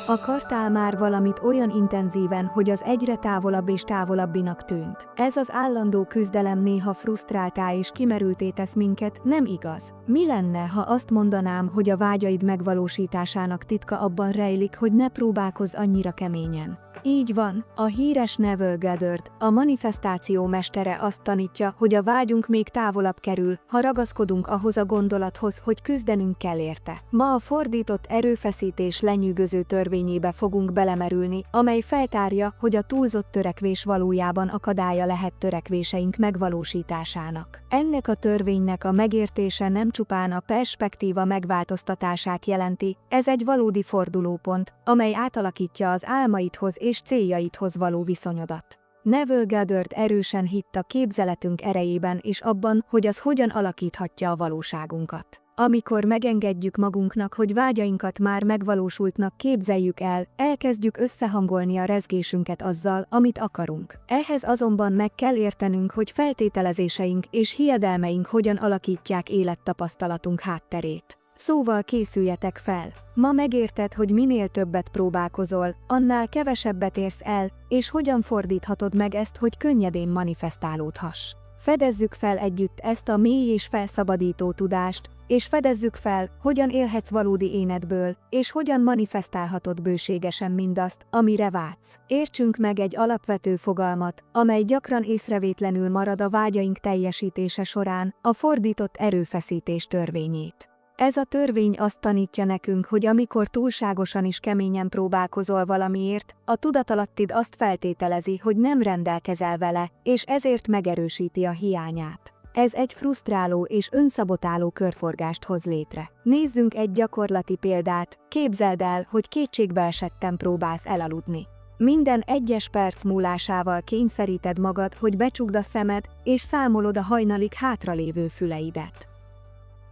Akartál már valamit olyan intenzíven, hogy az egyre távolabb és távolabbinak tűnt. Ez az állandó küzdelem néha frusztráltá és kimerülté tesz minket, nem igaz? Mi lenne, ha azt mondanám, hogy a vágyaid megvalósításának titka abban rejlik, hogy ne próbálkozz annyira keményen? Így van, a híres Neville Goddard, a manifestáció mestere azt tanítja, hogy a vágyunk még távolabb kerül, ha ragaszkodunk ahhoz a gondolathoz, hogy küzdenünk kell érte. Ma a fordított erőfeszítés lenyűgöző törvényébe fogunk belemerülni, amely feltárja, hogy a túlzott törekvés valójában akadálya lehet törekvéseink megvalósításának. Ennek a törvénynek a megértése nem csupán a perspektíva megváltoztatását jelenti, ez egy valódi fordulópont, amely átalakítja az álmaidhoz és céljaidhoz való viszonyodat. Neville Goddard erősen hitt a képzeletünk erejében és abban, hogy az hogyan alakíthatja a valóságunkat. Amikor megengedjük magunknak, hogy vágyainkat már megvalósultnak képzeljük el, elkezdjük összehangolni a rezgésünket azzal, amit akarunk. Ehhez azonban meg kell értenünk, hogy feltételezéseink és hiedelmeink hogyan alakítják élettapasztalatunk hátterét. Szóval készüljetek fel! Ma megérted, hogy minél többet próbálkozol, annál kevesebbet érsz el, és hogyan fordíthatod meg ezt, hogy könnyedén manifestálódhass. Fedezzük fel együtt ezt a mély és felszabadító tudást, és fedezzük fel, hogyan élhetsz valódi énedből, és hogyan manifestálhatod bőségesen mindazt, amire vágysz. Értsünk meg egy alapvető fogalmat, amely gyakran észrevétlenül marad a vágyaink teljesítése során, a fordított erőfeszítés törvényét. Ez a törvény azt tanítja nekünk, hogy amikor túlságosan is keményen próbálkozol valamiért, a tudatalattid azt feltételezi, hogy nem rendelkezel vele, és ezért megerősíti a hiányát. Ez egy frusztráló és önszabotáló körforgást hoz létre. Nézzünk egy gyakorlati példát, képzeld el, hogy kétségbeesetten próbálsz elaludni. Minden egyes perc múlásával kényszeríted magad, hogy becsukd a szemed, és számolod a hajnalig hátralévő füleidet.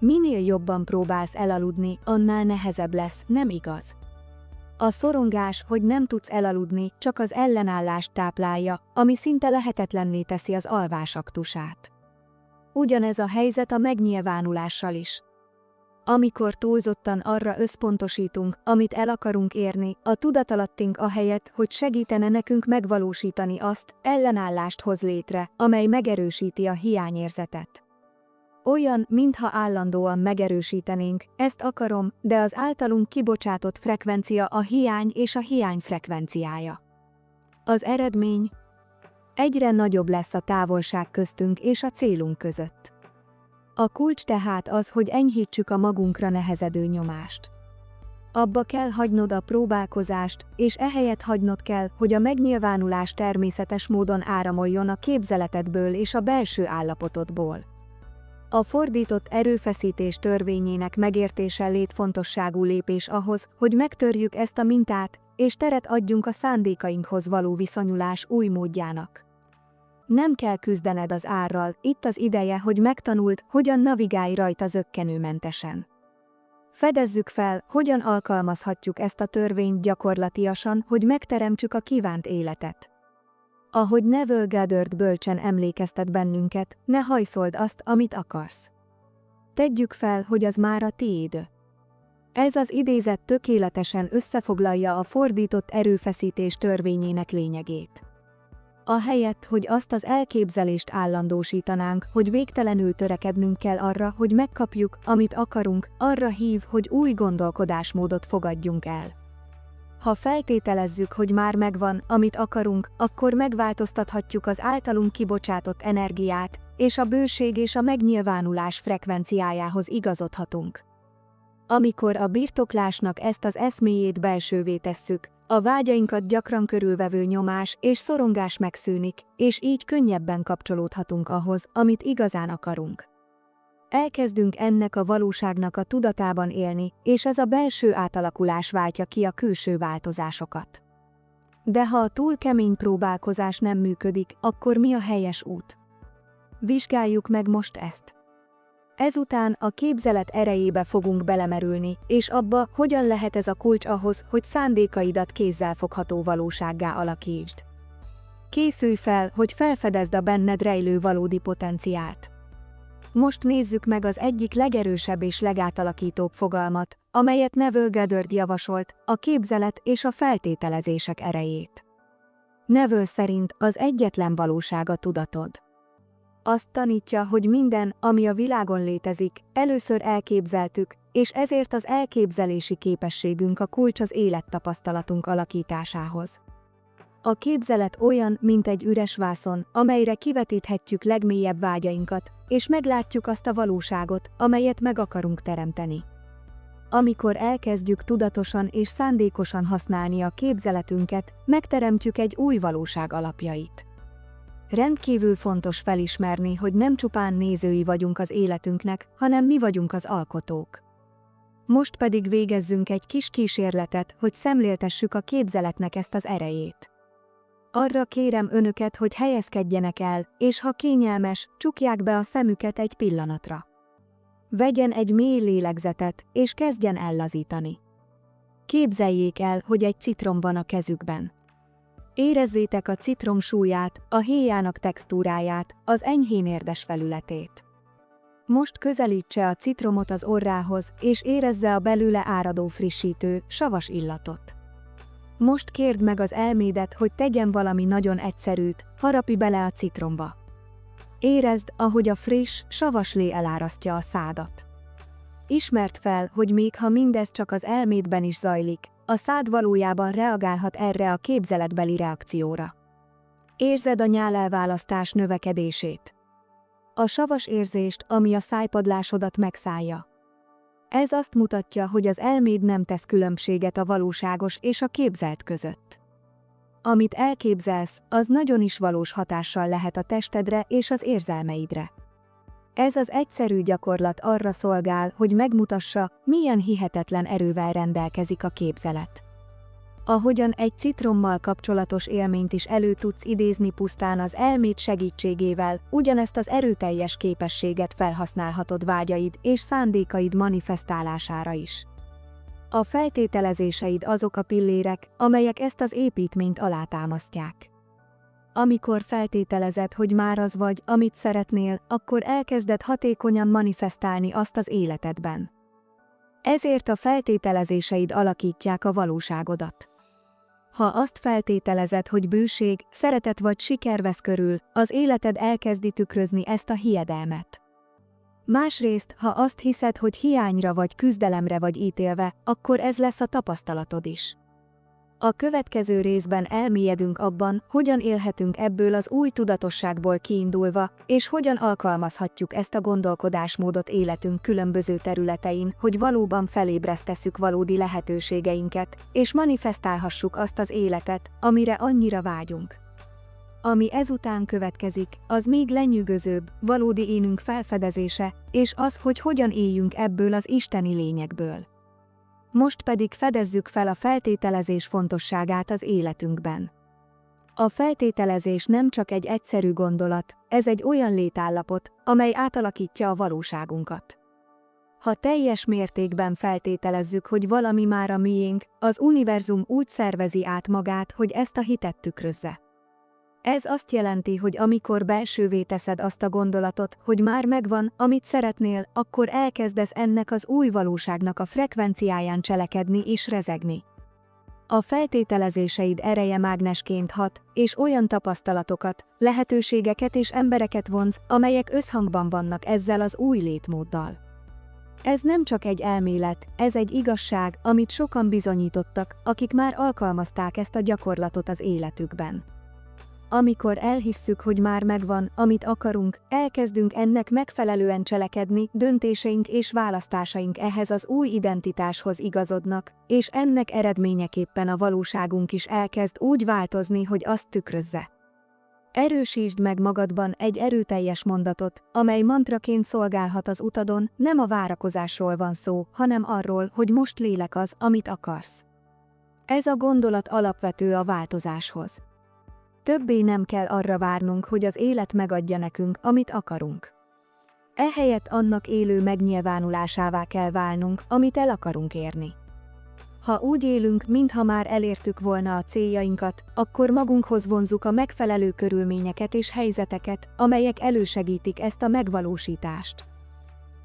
Minél jobban próbálsz elaludni, annál nehezebb lesz, nem igaz? A szorongás, hogy nem tudsz elaludni, csak az ellenállást táplálja, ami szinte lehetetlenné teszi az alvás aktusát. Ugyanez a helyzet a megnyilvánulással is. Amikor túlzottan arra összpontosítunk, amit el akarunk érni, a tudatalattink ahelyett, hogy segítene nekünk megvalósítani azt, ellenállást hoz létre, amely megerősíti a hiányérzetet. Olyan, mintha állandóan megerősítenénk, ezt akarom, de az általunk kibocsátott frekvencia a hiány és a hiány frekvenciája. Az eredmény? Egyre nagyobb lesz a távolság köztünk és a célunk között. A kulcs tehát az, hogy enyhítsük a magunkra nehezedő nyomást. Abba kell hagynod a próbálkozást, és ehelyett hagynod kell, hogy a megnyilvánulás természetes módon áramoljon a képzeletedből és a belső állapotodból. A fordított erőfeszítés törvényének megértése létfontosságú lépés ahhoz, hogy megtörjük ezt a mintát, és teret adjunk a szándékainkhoz való viszonyulás új módjának. Nem kell küzdened az árral, itt az ideje, hogy megtanuld, hogyan navigálj rajta zökkenőmentesen. Fedezzük fel, hogyan alkalmazhatjuk ezt a törvényt gyakorlatiasan, hogy megteremtsük a kívánt életet. Ahogy Neville Goddard bölcsen emlékeztet bennünket, ne hajszold azt, amit akarsz. Tegyük fel, hogy az már a tiéd. Ez az idézet tökéletesen összefoglalja a fordított erőfeszítés törvényének lényegét. Ahelyett, hogy azt az elképzelést állandósítanánk, hogy végtelenül törekednünk kell arra, hogy megkapjuk, amit akarunk, arra hív, hogy új gondolkodásmódot fogadjunk el. Ha feltételezzük, hogy már megvan, amit akarunk, akkor megváltoztathatjuk az általunk kibocsátott energiát, és a bőség és a megnyilvánulás frekvenciájához igazodhatunk. Amikor a birtoklásnak ezt az eszméjét belsővé tesszük, a vágyainkat gyakran körülvevő nyomás és szorongás megszűnik, és így könnyebben kapcsolódhatunk ahhoz, amit igazán akarunk. Elkezdünk ennek a valóságnak a tudatában élni, és ez a belső átalakulás váltja ki a külső változásokat. De ha a túl kemény próbálkozás nem működik, akkor mi a helyes út? Vizsgáljuk meg most ezt. Ezután a képzelet erejébe fogunk belemerülni, és abba, hogyan lehet ez a kulcs ahhoz, hogy szándékaidat kézzelfogható valósággá alakítsd. Készülj fel, hogy felfedezd a benned rejlő valódi potenciált. Most nézzük meg az egyik legerősebb és legátalakítóbb fogalmat, amelyet Neville Goddard javasolt, a képzelet és a feltételezések erejét. Neville szerint az egyetlen valóság a tudatod. Azt tanítja, hogy minden, ami a világon létezik, először elképzeltük, és ezért az elképzelési képességünk a kulcs az élettapasztalatunk alakításához. A képzelet olyan, mint egy üres vászon, amelyre kivetíthetjük legmélyebb vágyainkat, és meglátjuk azt a valóságot, amelyet meg akarunk teremteni. Amikor elkezdjük tudatosan és szándékosan használni a képzeletünket, megteremtjük egy új valóság alapjait. Rendkívül fontos felismerni, hogy nem csupán nézői vagyunk az életünknek, hanem mi vagyunk az alkotók. Most pedig végezzünk egy kis kísérletet, hogy szemléltessük a képzeletnek ezt az erejét. Arra kérem önöket, hogy helyezkedjenek el, és ha kényelmes, csukják be a szemüket egy pillanatra. Vegyen egy mély lélegzetet, és kezdjen el lazítani. Képzeljék el, hogy egy citrom van a kezükben. Érezzétek a citrom súlyát, a héjának textúráját, az enyhén érdes felületét. Most közelítse a citromot az orrához, és érezze a belőle áradó frissítő, savas illatot. Most kérd meg az elmédet, hogy tegyen valami nagyon egyszerűt, harapj bele a citromba. Érezd, ahogy a friss, savas lé elárasztja a szádat. Ismerd fel, hogy még ha mindez csak az elmédben is zajlik, a szád valójában reagálhat erre a képzeletbeli reakcióra. Érzed a nyálelválasztás növekedését. A savas érzést, ami a szájpadlásodat megszállja. Ez azt mutatja, hogy az elméd nem tesz különbséget a valóságos és a képzelt között. Amit elképzelsz, az nagyon is valós hatással lehet a testedre és az érzelmeidre. Ez az egyszerű gyakorlat arra szolgál, hogy megmutassa, milyen hihetetlen erővel rendelkezik a képzelet. Ahogyan egy citrommal kapcsolatos élményt is elő tudsz idézni pusztán az elméd segítségével, ugyanezt az erőteljes képességet felhasználhatod vágyaid és szándékaid manifestálására is. A feltételezéseid azok a pillérek, amelyek ezt az építményt alátámasztják. Amikor feltételezed, hogy már az vagy, amit szeretnél, akkor elkezded hatékonyan manifestálni azt az életedben. Ezért a feltételezéseid alakítják a valóságodat. Ha azt feltételezed, hogy bőség, szeretet vagy siker vesz körül, az életed elkezdi tükrözni ezt a hiedelmet. Másrészt, ha azt hiszed, hogy hiányra vagy küzdelemre vagy ítélve, akkor ez lesz a tapasztalatod is. A következő részben elmélyedünk abban, hogyan élhetünk ebből az új tudatosságból kiindulva, és hogyan alkalmazhatjuk ezt a gondolkodásmódot életünk különböző területein, hogy valóban felébresztesszük valódi lehetőségeinket, és manifestálhassuk azt az életet, amire annyira vágyunk. Ami ezután következik, az még lenyűgözőbb, valódi énünk felfedezése, és az, hogy hogyan éljünk ebből az isteni lényekből. Most pedig fedezzük fel a feltételezés fontosságát az életünkben. A feltételezés nem csak egy egyszerű gondolat, ez egy olyan létállapot, amely átalakítja a valóságunkat. Ha teljes mértékben feltételezzük, hogy valami már a miénk, az univerzum úgy szervezi át magát, hogy ezt a hitet tükrözze. Ez azt jelenti, hogy amikor belsővé teszed azt a gondolatot, hogy már megvan, amit szeretnél, akkor elkezdesz ennek az új valóságnak a frekvenciáján cselekedni és rezegni. A feltételezéseid ereje mágnesként hat, és olyan tapasztalatokat, lehetőségeket és embereket vonz, amelyek összhangban vannak ezzel az új létmóddal. Ez nem csak egy elmélet, ez egy igazság, amit sokan bizonyítottak, akik már alkalmazták ezt a gyakorlatot az életükben. Amikor elhisszük, hogy már megvan, amit akarunk, elkezdünk ennek megfelelően cselekedni, döntéseink és választásaink ehhez az új identitáshoz igazodnak, és ennek eredményeképpen a valóságunk is elkezd úgy változni, hogy azt tükrözze. Erősítsd meg magadban egy erőteljes mondatot, amely mantraként szolgálhat az utadon, nem a várakozásról van szó, hanem arról, hogy most lélek az, amit akarsz. Ez a gondolat alapvető a változáshoz. Többé nem kell arra várnunk, hogy az élet megadja nekünk, amit akarunk. Ehelyett annak élő megnyilvánulásává kell válnunk, amit el akarunk érni. Ha úgy élünk, mintha már elértük volna a céljainkat, akkor magunkhoz vonzzuk a megfelelő körülményeket és helyzeteket, amelyek elősegítik ezt a megvalósítást.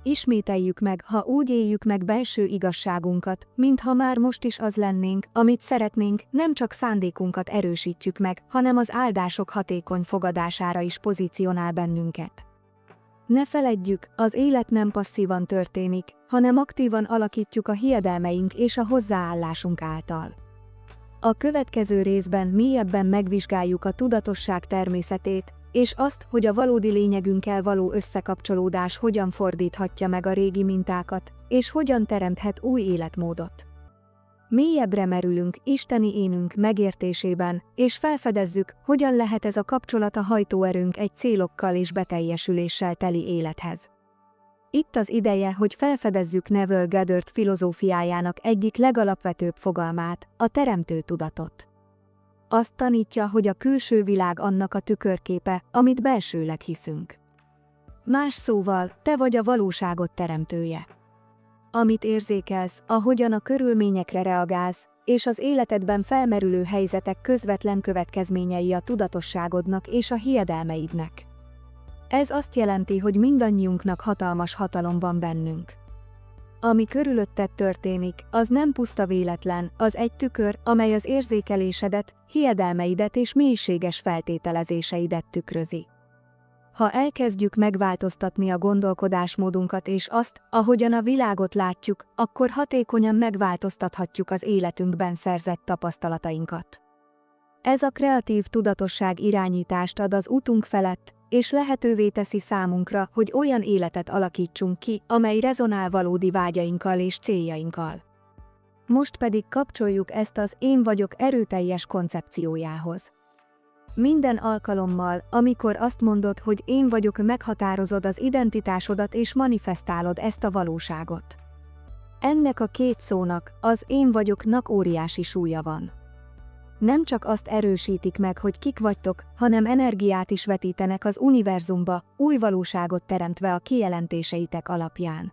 Ismételjük meg, ha úgy éljük meg belső igazságunkat, mintha már most is az lennénk, amit szeretnénk, nem csak szándékunkat erősítjük meg, hanem az áldások hatékony fogadására is pozícionál bennünket. Ne feledjük, az élet nem passzívan történik, hanem aktívan alakítjuk a hiedelmeink és a hozzáállásunk által. A következő részben mélyebben megvizsgáljuk a tudatosság természetét, és azt, hogy a valódi lényegünkkel való összekapcsolódás hogyan fordíthatja meg a régi mintákat, és hogyan teremthet új életmódot. Mélyebbre merülünk isteni énünk megértésében, és felfedezzük, hogyan lehet ez a kapcsolat a hajtóerőnk egy célokkal és beteljesüléssel teli élethez. Itt az ideje, hogy felfedezzük Neville Goddard filozófiájának egyik legalapvetőbb fogalmát, a teremtő tudatot. Azt tanítja, hogy a külső világ annak a tükörképe, amit belsőleg hiszünk. Más szóval, te vagy a valóságot teremtője. Amit érzékelsz, ahogyan a körülményekre reagálsz, és az életedben felmerülő helyzetek közvetlen következményei a tudatosságodnak és a hiedelmeidnek. Ez azt jelenti, hogy mindannyiunknak hatalmas hatalom van bennünk. Ami körülötted történik, az nem puszta véletlen, az egy tükör, amely az érzékelésedet, hiedelmeidet és mélységes feltételezéseidet tükrözi. Ha elkezdjük megváltoztatni a gondolkodásmódunkat és azt, ahogyan a világot látjuk, akkor hatékonyan megváltoztathatjuk az életünkben szerzett tapasztalatainkat. Ez a kreatív tudatosság irányítást ad az útunk felett, és lehetővé teszi számunkra, hogy olyan életet alakítsunk ki, amely rezonál valódi vágyainkkal és céljainkkal. Most pedig kapcsoljuk ezt az én vagyok erőteljes koncepciójához. Minden alkalommal, amikor azt mondod, hogy én vagyok, meghatározod az identitásodat és manifestálod ezt a valóságot. Ennek a két szónak, az én vagyoknak óriási súlya van. Nem csak azt erősítik meg, hogy kik vagytok, hanem energiát is vetítenek az univerzumba, új valóságot teremtve a kijelentéseitek alapján.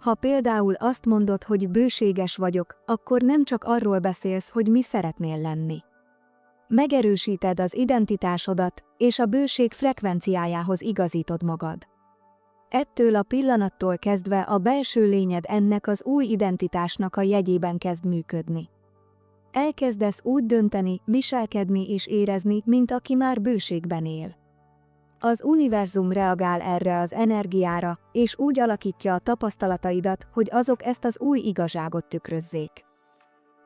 Ha például azt mondod, hogy bőséges vagyok, akkor nem csak arról beszélsz, hogy mi szeretnél lenni. Megerősíted az identitásodat, és a bőség frekvenciájához igazítod magad. Ettől a pillanattól kezdve a belső lényed ennek az új identitásnak a jegyében kezd működni. Elkezdesz úgy dönteni, viselkedni és érezni, mint aki már bőségben él. Az univerzum reagál erre az energiára, és úgy alakítja a tapasztalataidat, hogy azok ezt az új igazságot tükrözzék.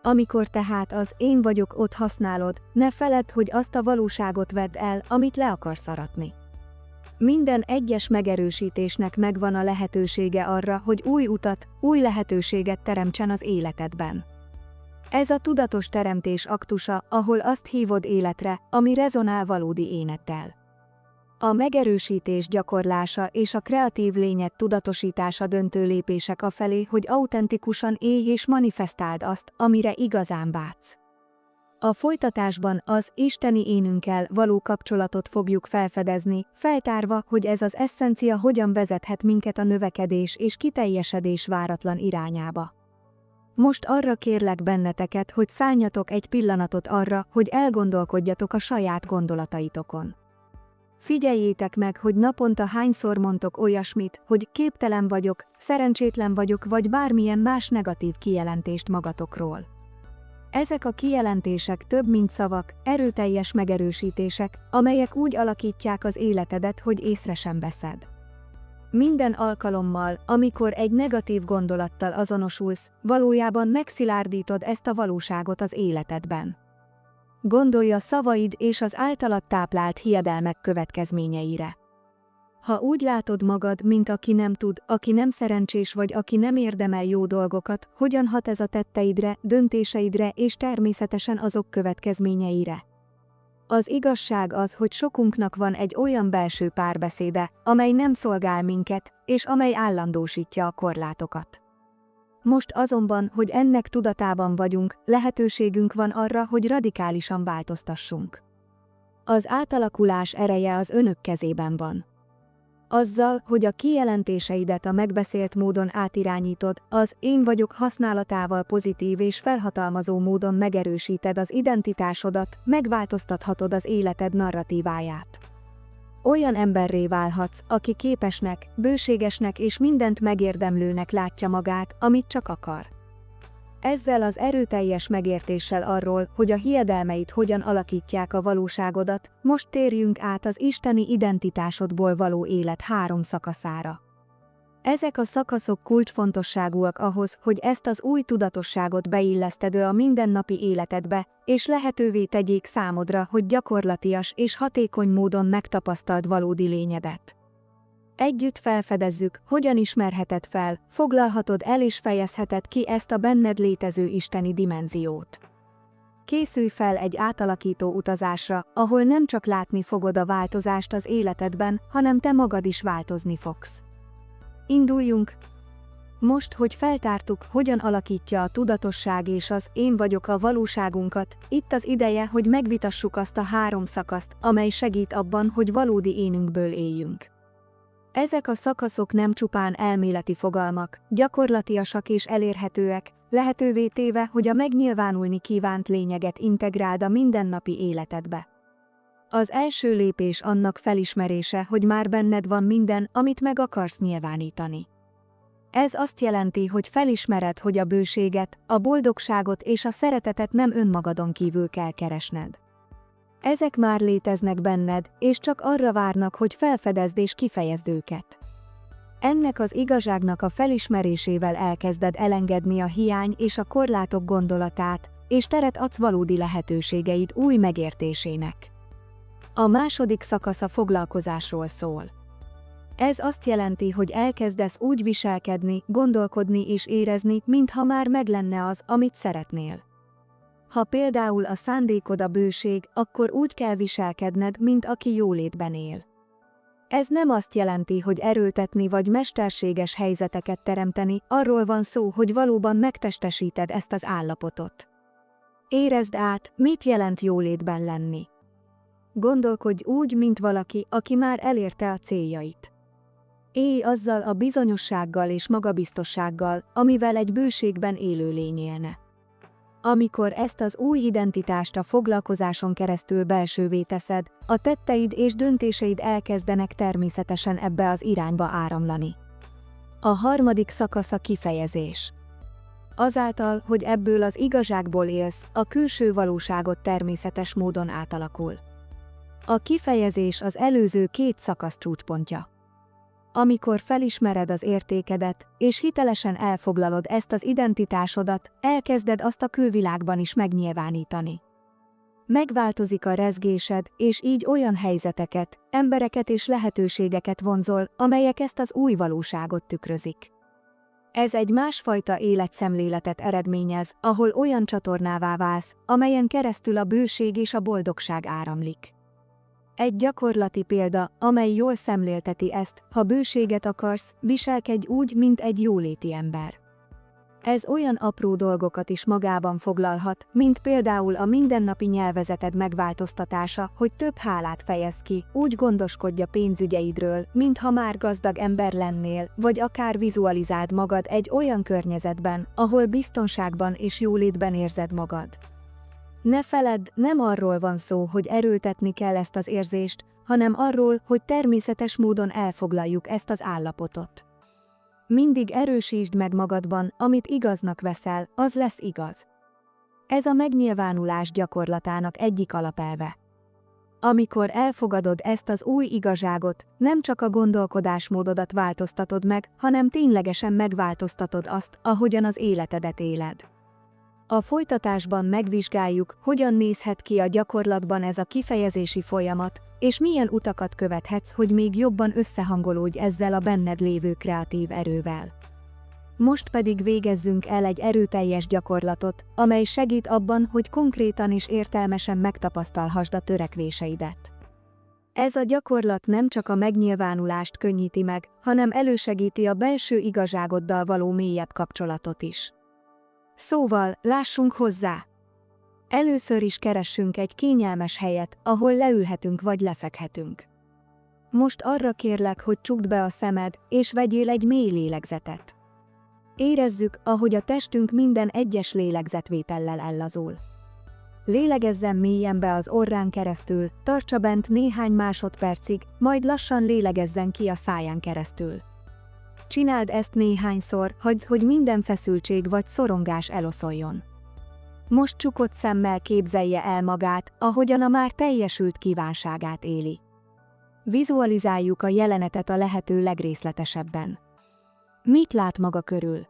Amikor tehát az én vagyok ott használod, ne feledd, hogy azt a valóságot vedd el, amit le akarsz aratni. Minden egyes megerősítésnek megvan a lehetősége arra, hogy új utat, új lehetőséget teremtsen az életedben. Ez a tudatos teremtés aktusa, ahol azt hívod életre, ami rezonál valódi énettel. A megerősítés gyakorlása és a kreatív lényed tudatosítása döntő lépések afelé, hogy autentikusan élj és manifestáld azt, amire igazán vágysz. A folytatásban az isteni énünkkel való kapcsolatot fogjuk felfedezni, feltárva, hogy ez az eszencia hogyan vezethet minket a növekedés és kiteljesedés váratlan irányába. Most arra kérlek benneteket, hogy szálljatok egy pillanatot arra, hogy elgondolkodjatok a saját gondolataitokon. Figyeljétek meg, hogy naponta hányszor mondtok olyasmit, hogy képtelen vagyok, szerencsétlen vagyok, vagy bármilyen más negatív kijelentést magatokról. Ezek a kijelentések több mint szavak, erőteljes megerősítések, amelyek úgy alakítják az életedet, hogy észre sem veszed. Minden alkalommal, amikor egy negatív gondolattal azonosulsz, valójában megszilárdítod ezt a valóságot az életedben. Gondolj a szavaid és az általad táplált hiedelmek következményeire. Ha úgy látod magad, mint aki nem tud, aki nem szerencsés vagy aki nem érdemel jó dolgokat, hogyan hat ez a tetteidre, döntéseidre és természetesen azok következményeire? Az igazság az, hogy sokunknak van egy olyan belső párbeszéde, amely nem szolgál minket, és amely állandósítja a korlátokat. Most azonban, hogy ennek tudatában vagyunk, lehetőségünk van arra, hogy radikálisan változtassunk. Az átalakulás ereje az önök kezében van. Azzal, hogy a kijelentéseidet a megbeszélt módon átirányítod, az én vagyok használatával pozitív és felhatalmazó módon megerősíted az identitásodat, megváltoztathatod az életed narratíváját. Olyan emberré válhatsz, aki képesnek, bőségesnek és mindent megérdemlőnek látja magát, amit csak akar. Ezzel az erőteljes megértéssel arról, hogy a hiedelmeid hogyan alakítják a valóságodat, most térjünk át az isteni identitásodból való élet 3 szakaszára. Ezek a szakaszok kulcsfontosságúak ahhoz, hogy ezt az új tudatosságot beilleszted a mindennapi életedbe, és lehetővé tegyék számodra, hogy gyakorlatias és hatékony módon megtapasztald valódi lényedet. Együtt felfedezzük, hogyan ismerheted fel, foglalhatod el és fejezheted ki ezt a benned létező isteni dimenziót. Készülj fel egy átalakító utazásra, ahol nem csak látni fogod a változást az életedben, hanem te magad is változni fogsz. Induljunk! Most, hogy feltártuk, hogyan alakítja a tudatosság és az én vagyok a valóságunkat, itt az ideje, hogy megvitassuk azt a 3 szakaszt, amely segít abban, hogy valódi énünkből éljünk. Ezek a szakaszok nem csupán elméleti fogalmak, gyakorlatiasak és elérhetőek, lehetővé téve, hogy a megnyilvánulni kívánt lényeget integráld a mindennapi életedbe. Az első lépés annak felismerése, hogy már benned van minden, amit meg akarsz nyilvánítani. Ez azt jelenti, hogy felismered, hogy a bőséget, a boldogságot és a szeretetet nem önmagadon kívül kell keresned. Ezek már léteznek benned, és csak arra várnak, hogy felfedezd és kifejezd őket. Ennek az igazságnak a felismerésével elkezded elengedni a hiány és a korlátok gondolatát, és teret adsz valódi lehetőségeid új megértésének. A második szakasz a foglalkozásról szól. Ez azt jelenti, hogy elkezdesz úgy viselkedni, gondolkodni és érezni, mintha már meglenne az, amit szeretnél. Ha például a szándékod a bőség, akkor úgy kell viselkedned, mint aki jólétben él. Ez nem azt jelenti, hogy erőltetni vagy mesterséges helyzeteket teremteni, arról van szó, hogy valóban megtestesíted ezt az állapotot. Érezd át, mit jelent jólétben lenni. Gondolkodj úgy, mint valaki, aki már elérte a céljait. Élj azzal a bizonyossággal és magabiztossággal, amivel egy bőségben élő lény élne. Amikor ezt az új identitást a foglalkozáson keresztül belsővé teszed, a tetteid és döntéseid elkezdenek természetesen ebbe az irányba áramlani. A harmadik szakasz a kifejezés. Azáltal, hogy ebből az igazságból élsz, a külső valóságot természetes módon átalakul. A kifejezés az előző 2 szakasz csúcspontja. Amikor felismered az értékedet, és hitelesen elfoglalod ezt az identitásodat, elkezded azt a külvilágban is megnyilvánítani. Megváltozik a rezgésed, és így olyan helyzeteket, embereket és lehetőségeket vonzol, amelyek ezt az új valóságot tükrözik. Ez egy másfajta életszemléletet eredményez, ahol olyan csatornává válsz, amelyen keresztül a bőség és a boldogság áramlik. Egy gyakorlati példa, amely jól szemlélteti ezt: ha bőséget akarsz, viselkedj úgy, mint egy jóléti ember. Ez olyan apró dolgokat is magában foglalhat, mint például a mindennapi nyelvezeted megváltoztatása, hogy több hálát fejezz ki, úgy gondoskodj a pénzügyeidről, mintha már gazdag ember lennél, vagy akár vizualizáld magad egy olyan környezetben, ahol biztonságban és jólétben érzed magad. Ne feledd, nem arról van szó, hogy erőltetni kell ezt az érzést, hanem arról, hogy természetes módon elfoglaljuk ezt az állapotot. Mindig erősítsd meg magadban, amit igaznak veszel, az lesz igaz. Ez a megnyilvánulás gyakorlatának egyik alapelve. Amikor elfogadod ezt az új igazságot, nem csak a gondolkodásmódodat változtatod meg, hanem ténylegesen megváltoztatod azt, ahogyan az életedet éled. A folytatásban megvizsgáljuk, hogyan nézhet ki a gyakorlatban ez a kifejezési folyamat, és milyen utakat követhetsz, hogy még jobban összehangolódj ezzel a benned lévő kreatív erővel. Most pedig végezzünk el egy erőteljes gyakorlatot, amely segít abban, hogy konkrétan és értelmesen megtapasztalhassd a törekvéseidet. Ez a gyakorlat nem csak a megnyilvánulást könnyíti meg, hanem elősegíti a belső igazságoddal való mélyebb kapcsolatot is. Szóval, lássunk hozzá! Először is keressünk egy kényelmes helyet, ahol leülhetünk vagy lefekhetünk. Most arra kérlek, hogy csukd be a szemed, és vegyél egy mély lélegzetet. Érezzük, ahogy a testünk minden egyes lélegzetvétellel ellazul. Lélegezzen mélyen be az orrán keresztül, tartsa bent néhány másodpercig, majd lassan lélegezzen ki a száján keresztül. Csináld ezt néhányszor, hagyd, hogy minden feszültség vagy szorongás eloszoljon. Most csukott szemmel képzelje el magát, ahogyan a már teljesült kívánságát éli. Vizualizáljuk a jelenetet a lehető legrészletesebben. Mit lát maga körül?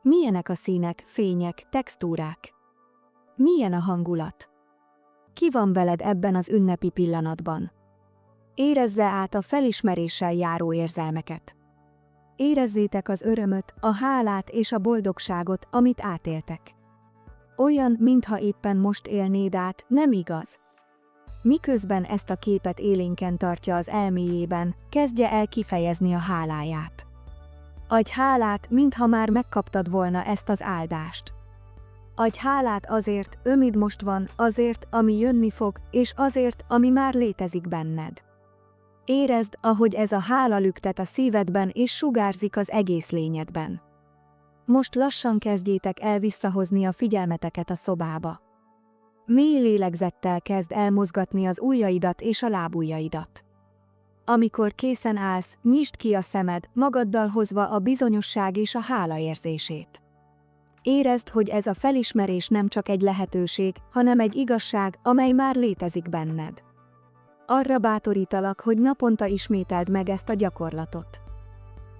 Milyenek a színek, fények, textúrák? Milyen a hangulat? Ki van veled ebben az ünnepi pillanatban? Érezze át a felismeréssel járó érzelmeket. Érezzétek az örömöt, a hálát és a boldogságot, amit átéltek. Olyan, mintha éppen most élnéd át, nem igaz? Miközben ezt a képet élénken tartja az elméjében, kezdje el kifejezni a háláját. Adj hálát, mintha már megkaptad volna ezt az áldást. Adj hálát azért, amid most van, azért, ami jönni fog, és azért, ami már létezik benned. Érezd, ahogy ez a hála lüktet a szívedben és sugárzik az egész lényedben. Most lassan kezdjétek el visszahozni a figyelmeteket a szobába. Mély lélegzettel kezd elmozgatni az ujjaidat és a lábujjaidat. Amikor készen állsz, nyisd ki a szemed, magaddal hozva a bizonyosság és a hála érzését. Érezd, hogy ez a felismerés nem csak egy lehetőség, hanem egy igazság, amely már létezik benned. Arra bátorítalak, hogy naponta ismételd meg ezt a gyakorlatot.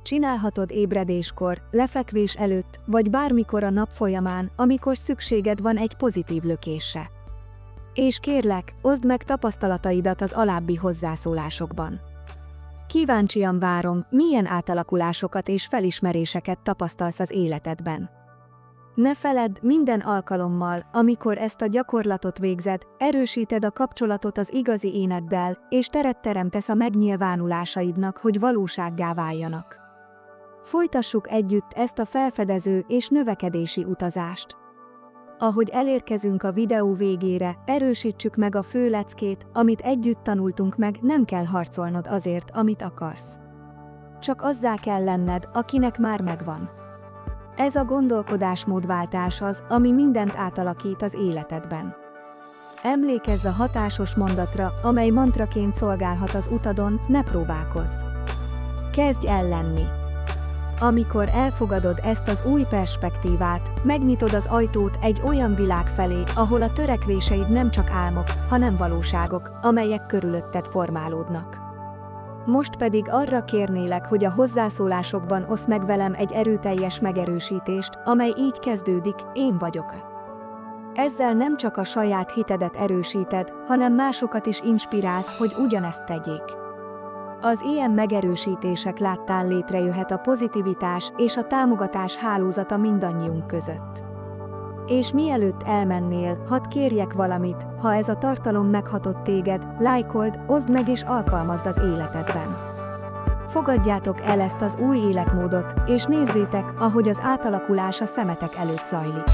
Csinálhatod ébredéskor, lefekvés előtt, vagy bármikor a nap folyamán, amikor szükséged van egy pozitív lökésre. És kérlek, oszd meg tapasztalataidat az alábbi hozzászólásokban. Kíváncsian várom, milyen átalakulásokat és felismeréseket tapasztalsz az életedben. Ne feledd, minden alkalommal, amikor ezt a gyakorlatot végzed, erősíted a kapcsolatot az igazi éneddel, és teret teremtesz a megnyilvánulásaidnak, hogy valósággá váljanak. Folytassuk együtt ezt a felfedező és növekedési utazást. Ahogy elérkezünk a videó végére, erősítsük meg a fő leckét, amit együtt tanultunk meg, nem kell harcolnod azért, amit akarsz. Csak azzá kell lenned, akinek már megvan. Ez a gondolkodásmódváltás az, ami mindent átalakít az életedben. Emlékezz a hatásos mondatra, amely mantraként szolgálhat az utadon, ne próbálkozz. Kezdj el lenni. Amikor elfogadod ezt az új perspektívát, megnyitod az ajtót egy olyan világ felé, ahol a törekvéseid nem csak álmok, hanem valóságok, amelyek körülötted formálódnak. Most pedig arra kérnélek, hogy a hozzászólásokban oszd meg velem egy erőteljes megerősítést, amely így kezdődik, én vagyok. Ezzel nem csak a saját hitedet erősíted, hanem másokat is inspirálsz, hogy ugyanezt tegyék. Az ilyen megerősítések láttán létrejöhet a pozitivitás és a támogatás hálózata mindannyiunk között. És mielőtt elmennél, hadd kérjek valamit, ha ez a tartalom meghatott téged, lájkold, oszd meg és alkalmazd az életedben. Fogadjátok el ezt az új életmódot, és nézzétek, ahogy az átalakulás a szemetek előtt zajlik.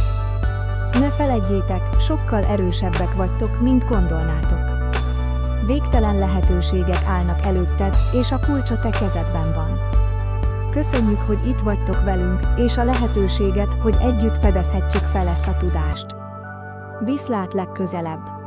Ne feledjétek, sokkal erősebbek vagytok, mint gondolnátok. Végtelen lehetőségek állnak előtted, és a kulcs a te kezedben van. Köszönjük, hogy itt vagytok velünk, és a lehetőséget, hogy együtt fedezhetjük fel ezt a tudást. Viszlát legközelebb!